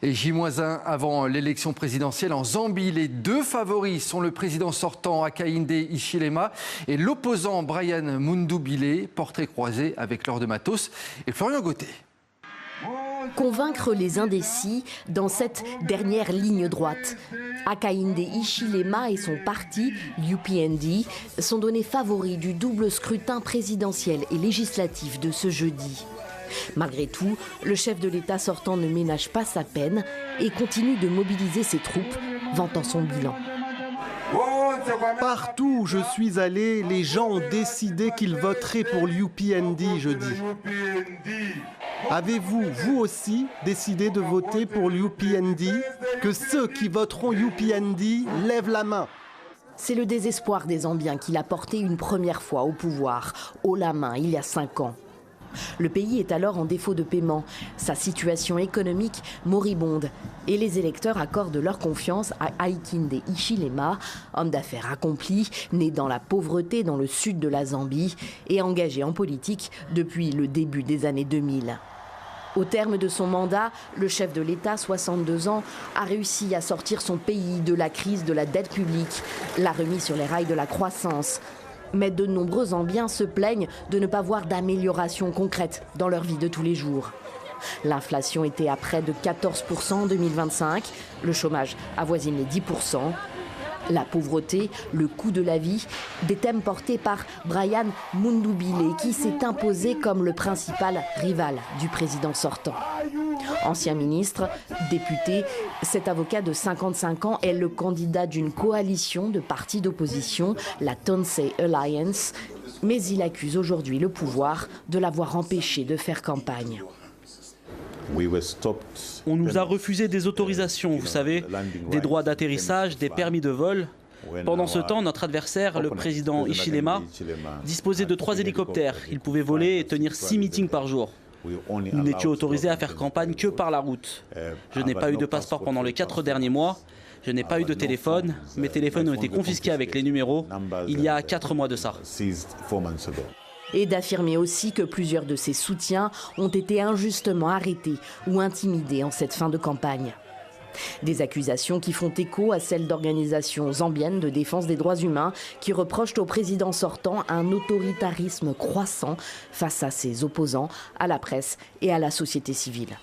Et J-1 avant l'élection présidentielle en Zambie, les deux favoris sont le président sortant Hakainde Hichilema et l'opposant Brian Mundubile, portrait croisé avec Laure de Matos et Florian Gauthier. Convaincre les indécis dans cette dernière ligne droite. Hakainde Hichilema et son parti, l'UPND, sont donnés favoris du double scrutin présidentiel et législatif de ce jeudi. Malgré tout, le chef de l'État sortant ne ménage pas sa peine et continue de mobiliser ses troupes, vantant son bilan. Partout où je suis allé, les gens ont décidé qu'ils voteraient pour l'UPND jeudi. Avez-vous, vous aussi, décidé de voter pour l'UPND? Que ceux qui voteront UPND lèvent la main. C'est le désespoir des Zambiens qui l'a porté une première fois au pouvoir, haut la main, il y a 5 ans. Le pays est alors en défaut de paiement, sa situation économique moribonde et les électeurs accordent leur confiance à Hakainde Hichilema, homme d'affaires accompli, né dans la pauvreté dans le sud de la Zambie et engagé en politique depuis le début des années 2000. Au terme de son mandat, le chef de l'État, 62 ans, a réussi à sortir son pays de la crise de la dette publique, l'a remis sur les rails de la croissance. Mais de nombreux Zambiens se plaignent de ne pas voir d'amélioration concrète dans leur vie de tous les jours. L'inflation était à près de 14% en 2025, le chômage avoisine les 10%. La pauvreté, le coût de la vie, des thèmes portés par Brian Mundubile qui s'est imposé comme le principal rival du président sortant. Ancien ministre, député, cet avocat de 55 ans est le candidat d'une coalition de partis d'opposition, la Tonse Alliance, mais il accuse aujourd'hui le pouvoir de l'avoir empêché de faire campagne. On nous a refusé des autorisations, vous savez, des droits d'atterrissage, des permis de vol. Pendant ce temps, notre adversaire, le président Hichilema, disposait de 3 hélicoptères. Il pouvait voler et tenir 6 meetings par jour. Nous n'étions autorisés à faire campagne que par la route. Je n'ai pas eu de passeport pendant les 4 derniers mois. Je n'ai pas eu de téléphone. Mes téléphones ont été confisqués avec les numéros il y a 4 mois de ça. Et d'affirmer aussi que plusieurs de ses soutiens ont été injustement arrêtés ou intimidés en cette fin de campagne. Des accusations qui font écho à celles d'organisations zambiennes de défense des droits humains qui reprochent au président sortant un autoritarisme croissant face à ses opposants, à la presse et à la société civile.